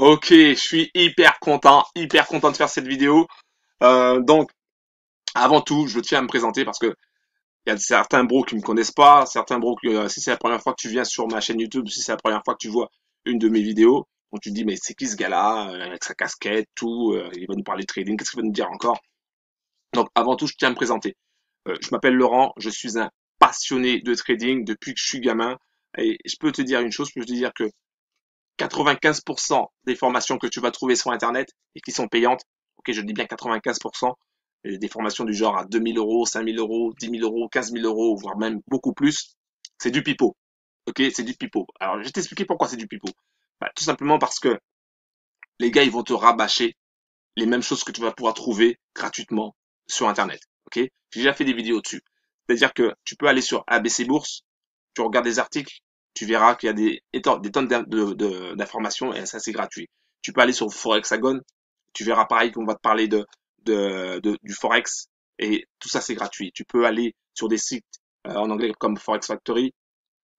Ok, je suis hyper content de faire cette vidéo. Donc, avant tout, je tiens à me présenter parce que il y a certains bros qui me connaissent pas, certains bros qui, si c'est la première fois que tu viens sur ma chaîne YouTube, si c'est la première fois que tu vois une de mes vidéos, donc tu te dis mais c'est qui ce gars-là avec sa casquette, tout, il va nous parler de trading, qu'est-ce qu'il va nous dire encore? Donc, avant tout, je tiens à me présenter. Je m'appelle Laurent, je suis un passionné de trading depuis que je suis gamin et je peux te dire une chose, je peux te dire que 95% des formations que tu vas trouver sur Internet et qui sont payantes, ok, je dis bien 95%, des formations du genre à 2000 euros, 5000 euros, 10 000 euros, 15 000 euros, voire même beaucoup plus, c'est du pipeau. Ok, c'est du pipeau. Alors, je vais t'expliquer pourquoi c'est du pipeau. Bah, tout simplement parce que les gars, ils vont te rabâcher les mêmes choses que tu vas pouvoir trouver gratuitement sur Internet. Ok, j'ai déjà fait des vidéos dessus. C'est-à-dire que tu peux aller sur ABC Bourse, tu regardes des articles, tu verras qu'il y a des tonnes d'informations et ça c'est gratuit. Tu peux aller sur Forexagon, tu verras pareil qu'on va te parler du Forex et tout ça c'est gratuit. Tu peux aller sur des sites en anglais comme Forex Factory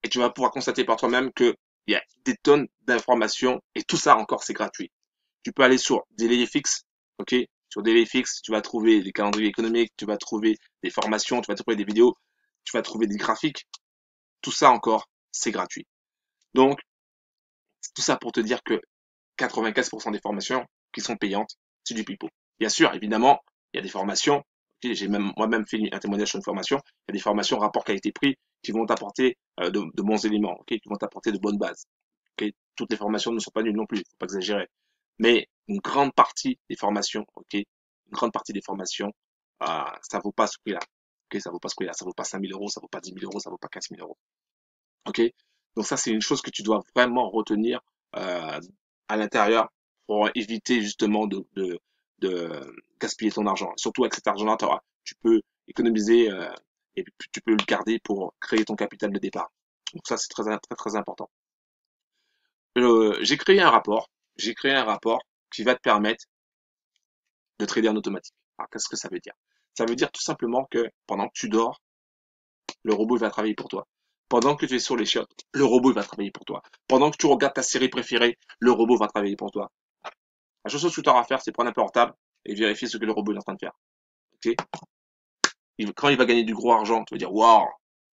et tu vas pouvoir constater par toi-même que il y a des tonnes d'informations et tout ça encore c'est gratuit. Tu peux aller sur DailyFX, ok? Sur DailyFX, tu vas trouver des calendriers économiques, tu vas trouver des formations, tu vas trouver des vidéos, tu vas trouver des graphiques. Tout ça encore, c'est gratuit. Donc, tout ça pour te dire que 95% des formations qui sont payantes, c'est du pipeau. Bien sûr, évidemment, il y a des formations, j'ai même moi-même fait un témoignage sur une formation, il y a des formations rapport qualité-prix qui vont t'apporter de bons éléments, okay, qui vont t'apporter de bonnes bases. Okay. Toutes les formations ne sont pas nulles non plus, faut pas exagérer. Mais une grande partie des formations, ok, une grande partie des formations, ça vaut pas ce prix-là. Ok, ça vaut pas ce prix-là, ça vaut pas 5000 euros, ça vaut pas 10 000 euros, ça vaut pas 15 000 euros. Ok, donc ça c'est une chose que tu dois vraiment retenir euh, à l'intérieur pour éviter justement de gaspiller ton argent. Surtout avec cet argent-là, tu peux économiser et puis tu peux le garder pour créer ton capital de départ. Donc ça c'est très important. J'ai créé un rapport, j'ai créé un rapport qui va te permettre de trader en automatique. Alors qu'est-ce que ça veut dire? Ça veut dire tout simplement que pendant que tu dors, le robot va travailler pour toi. Pendant que tu es sur les chiottes, le robot va travailler pour toi. Pendant que tu regardes ta série préférée, le robot va travailler pour toi. La seule chose que tu auras à faire, c'est prendre un portable et vérifier ce que le robot est en train de faire. Ok? Quand il va gagner du gros argent, tu vas dire waouh,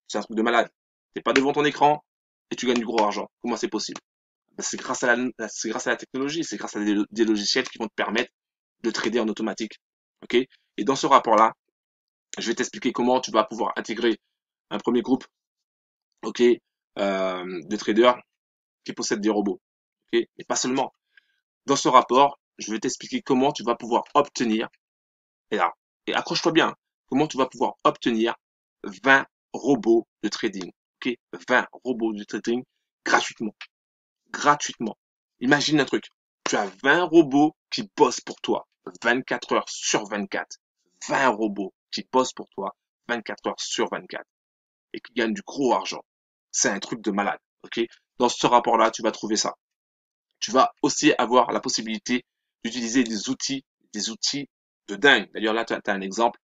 c'est un truc de malade. T'es pas devant ton écran et tu gagnes du gros argent. Comment c'est possible? Ben, c'est grâce à la technologie, c'est grâce à des logiciels qui vont te permettre de trader en automatique. Ok? Et dans ce rapport-là, je vais t'expliquer comment tu vas pouvoir intégrer un premier groupe, ok, de traders qui possèdent des robots. Ok? Et pas seulement. Dans ce rapport, je vais t'expliquer comment tu vas pouvoir obtenir, et là, et accroche-toi bien, comment tu vas pouvoir obtenir 20 robots de trading. Ok? 20 robots de trading gratuitement. Gratuitement. Imagine un truc. Tu as 20 robots qui bossent pour toi 24 heures sur 24. 20 robots qui bossent pour toi 24 heures sur 24 et qui gagnent du gros argent. C'est un truc de malade. Ok? Dans ce rapport-là, tu vas trouver ça. Tu vas aussi avoir la possibilité d'utiliser des outils de dingue. D'ailleurs, là, tu as un exemple.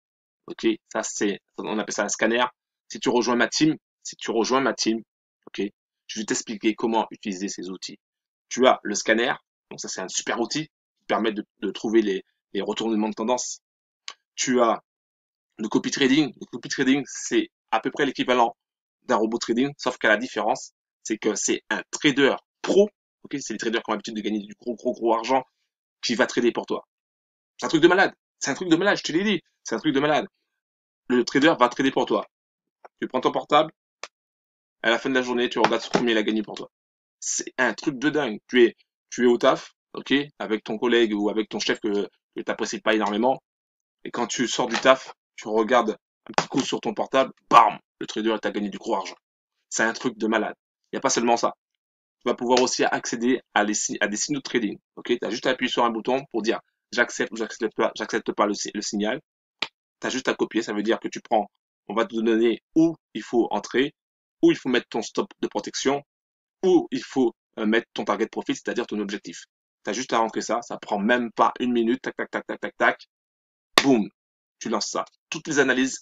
Ok? Ça, on appelle ça un scanner. Si tu rejoins ma team, ok? Je vais t'expliquer comment utiliser ces outils. Tu as le scanner. Donc ça, c'est un super outil qui permet de trouver les retournements de tendance. Tu as le copy trading. Le copy trading, c'est à peu près l'équivalent d'un robot trading, sauf qu'à la différence, c'est que c'est un trader pro. Ok, c'est les traders qui ont l'habitude de gagner du gros argent qui va trader pour toi. C'est un truc de malade. C'est un truc de malade, je te l'ai dit. C'est un truc de malade. Le trader va trader pour toi. Tu prends ton portable, à la fin de la journée, tu regardes combien il a gagné pour toi. C'est un truc de dingue. Tu es au taf, ok, avec ton collègue ou avec ton chef que tu n'apprécies pas énormément. Et quand tu sors du taf, tu regardes un petit coup sur ton portable, bam, le trader t'a gagné du gros argent. C'est un truc de malade. Il n'y a pas seulement ça. Tu vas pouvoir aussi accéder à des signaux de trading. Ok, tu as juste à appuyer sur un bouton pour dire j'accepte ou j'accepte pas le signal. Tu as juste à copier, ça veut dire que tu prends, on va te donner où il faut entrer, où il faut mettre ton stop de protection, où il faut mettre ton target profit, c'est-à-dire ton objectif. Tu as juste à rentrer ça, ça prend même pas une minute, tac, tac, tac, tac, tac, tac, boum, tu lances ça. Toutes les analyses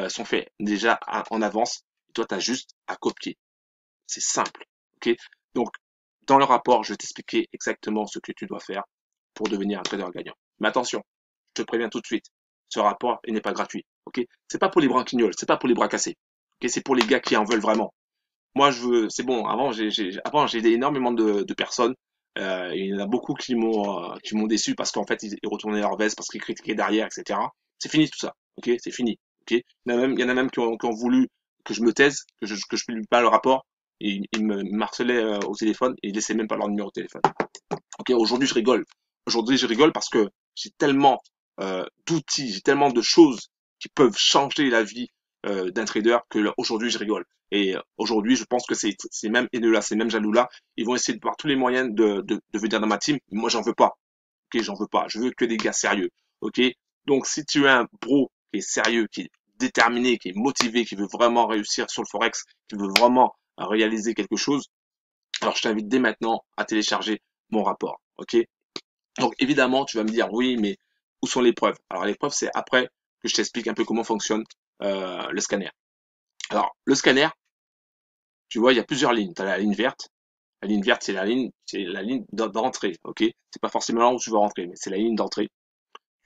sont faites déjà en avance, et toi tu as juste à copier. C'est simple, ok? Donc, Dans le rapport, je vais t'expliquer exactement ce que tu dois faire pour devenir un trader gagnant. Mais attention, je te préviens tout de suite, ce rapport, il n'est pas gratuit. Ok? C'est pas pour les branquignoles, c'est pas pour les bras cassés. Ok? C'est pour les gars qui en veulent vraiment. Moi, c'est bon. Avant, j'ai aidé énormément de personnes. Il y en a beaucoup qui m'ont déçu parce qu'en fait, ils retournaient leur veste parce qu'ils critiquaient derrière, etc. C'est fini tout ça. Ok, c'est fini. Ok. Il y en a même qui ont voulu que je me taise, que je publie pas le rapport. Et ils me harcelaient au téléphone et ils laissaient même pas leur numéro de téléphone. Ok. Aujourd'hui, je rigole. Aujourd'hui, je rigole parce que j'ai tellement d'outils, j'ai tellement de choses qui peuvent changer la vie d'un trader que aujourd'hui, je rigole. Et aujourd'hui, je pense que c'est même Enela, c'est même Jaloula, ils vont essayer de voir tous les moyens de venir dans ma team. Moi, j'en veux pas. Ok, j'en veux pas. Je veux que des gars sérieux. Ok. Donc, si tu es un pro qui est sérieux, qui est déterminé, qui est motivé, qui veut vraiment réussir sur le forex, qui veut vraiment réaliser quelque chose, alors je t'invite dès maintenant à télécharger mon rapport. Ok. Donc, évidemment, tu vas me dire oui, mais où sont les preuves? Alors, les preuves, c'est après que je t'explique un peu comment fonctionne le scanner. Alors, le scanner, tu vois, il y a plusieurs lignes. Tu as la ligne verte. La ligne verte, c'est la ligne d'entrée, ok? C'est pas forcément là où tu vas rentrer, mais c'est la ligne d'entrée.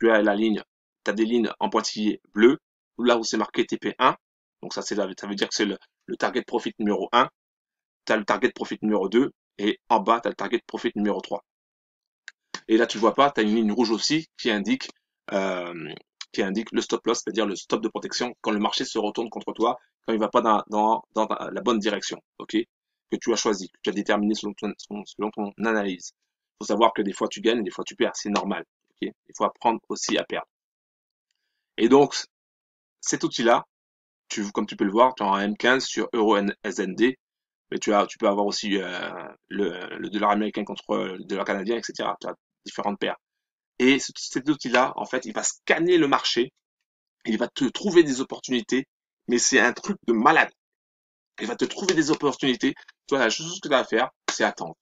Tu as la ligne, tu as des lignes en pointillé bleu, là où c'est marqué TP1. Donc ça, ça veut dire que c'est le target profit numéro 1. Tu as le target profit numéro 2. Et en bas, tu as le target profit numéro 3. Et là, tu vois pas, tu as une ligne rouge aussi euh, qui indique le stop loss, c'est-à-dire le stop de protection quand le marché se retourne contre toi, quand il va pas dans la bonne direction, ok, que tu as choisi, que tu as déterminé selon ton analyse. Il faut savoir que des fois tu gagnes, des fois tu perds, c'est normal, ok. Il faut apprendre aussi à perdre. Et donc, cet outil-là, comme tu peux le voir, tu as un M15 sur Euro SND, mais tu peux avoir aussi le dollar américain contre le dollar canadien, etc. Tu as différentes paires. Et cet outil-là, en fait, il va scanner le marché, il va te trouver des opportunités, mais c'est un truc de malade. Il va te trouver des opportunités. Toi, la chose que tu as à faire, c'est attendre.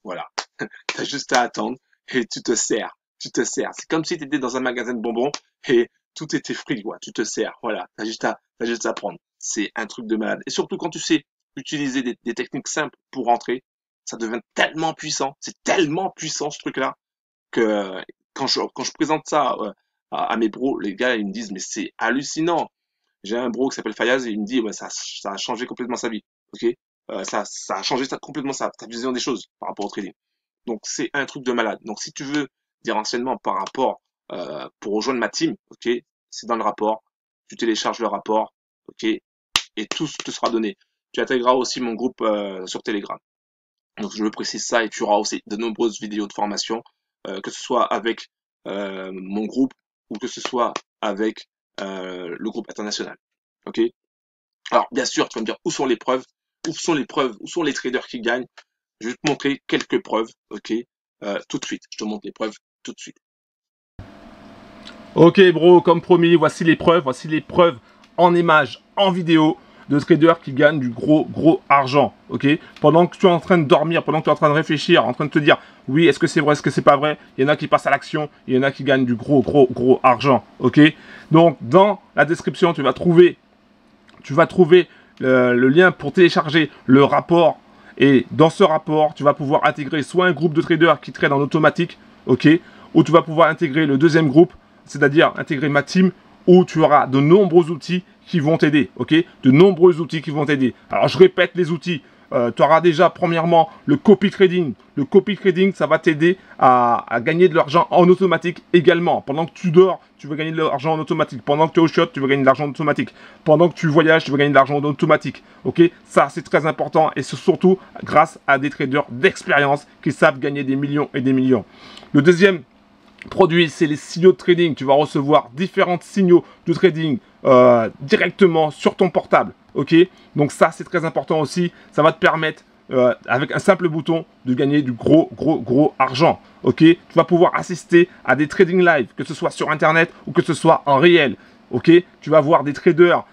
Voilà. Tu as juste à attendre et tu te sers. Tu te sers. C'est comme si tu étais dans un magasin de bonbons et tout était frit, quoi. Tu te sers. Voilà. T'as juste à prendre. C'est un truc de malade. Et surtout quand tu sais utiliser des techniques simples pour rentrer, ça devient tellement puissant. C'est tellement puissant, ce truc-là, que quand je présente ça à mes bros, les gars, ils me disent, mais c'est hallucinant. J'ai un bro qui s'appelle Fayaz et il me dit, ouais, ça a changé complètement sa vie. Ok, ça a changé complètement sa vision des choses par rapport au trading. Donc c'est un truc de malade. Donc si tu veux des renseignements par rapport pour rejoindre ma team, ok, c'est dans le rapport. Tu télécharges le rapport, ok, et tout te sera donné. Tu intégreras aussi mon groupe sur Telegram. Donc je le précise ça et tu auras aussi de nombreuses vidéos de formation, que ce soit avec mon groupe ou que ce soit avec le groupe international. Ok. Alors bien sûr, tu vas me dire où sont les preuves, où sont les traders qui gagnent. Je vais te montrer quelques preuves. Ok. Tout de suite, je te montre les preuves tout de suite. Ok bro, comme promis, voici les preuves en images, en vidéo de traders qui gagnent du gros argent, ok. Pendant que tu es en train de dormir, pendant que tu es en train de réfléchir, en train de te dire, oui, est-ce que c'est vrai, est-ce que c'est pas vrai, il y en a qui passent à l'action, il y en a qui gagnent du gros argent, ok. Donc, dans la description, tu vas trouver le lien pour télécharger le rapport. Et dans ce rapport, tu vas pouvoir intégrer soit un groupe de traders qui trade en automatique, ok, ou tu vas pouvoir intégrer le deuxième groupe, c'est-à-dire intégrer ma team, où tu auras de nombreux outils qui vont t'aider, ok, de nombreux outils qui vont t'aider. Alors, je répète les outils. Tu auras déjà, premièrement, le copy trading. Le copy trading, ça va t'aider à gagner de l'argent en automatique également. Pendant que tu dors, tu veux gagner de l'argent en automatique. Pendant que tu es au shot, tu veux gagner de l'argent en automatique. Pendant que tu voyages, tu veux gagner de l'argent en automatique. Ok, ça, c'est très important et c'est surtout grâce à des traders d'expérience qui savent gagner des millions et des millions. Le deuxième produit, c'est les signaux de trading. Tu vas recevoir différents signaux de trading directement sur ton portable. Ok, donc ça c'est très important aussi. Ça va te permettre avec un simple bouton de gagner du gros argent. Ok, tu vas pouvoir assister à des trading live, que ce soit sur internet ou que ce soit en réel. Ok, tu vas voir des traders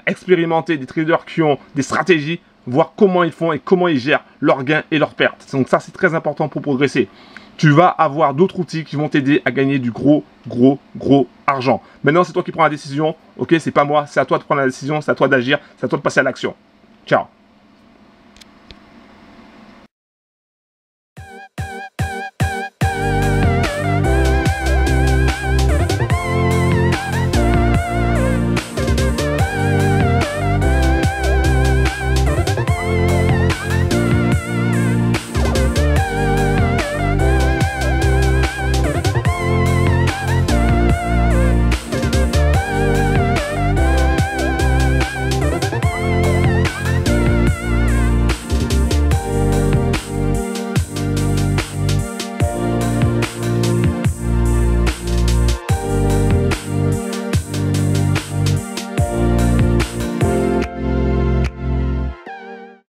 expérimentés, des traders qui ont des stratégies, voir comment ils font et comment ils gèrent leurs gains et leurs pertes. Donc ça c'est très important pour progresser. Tu vas avoir d'autres outils qui vont t'aider à gagner du gros argent. Maintenant, c'est toi qui prends la décision. Ok, c'est pas moi, c'est à toi de prendre la décision, c'est à toi d'agir, c'est à toi de passer à l'action. Ciao.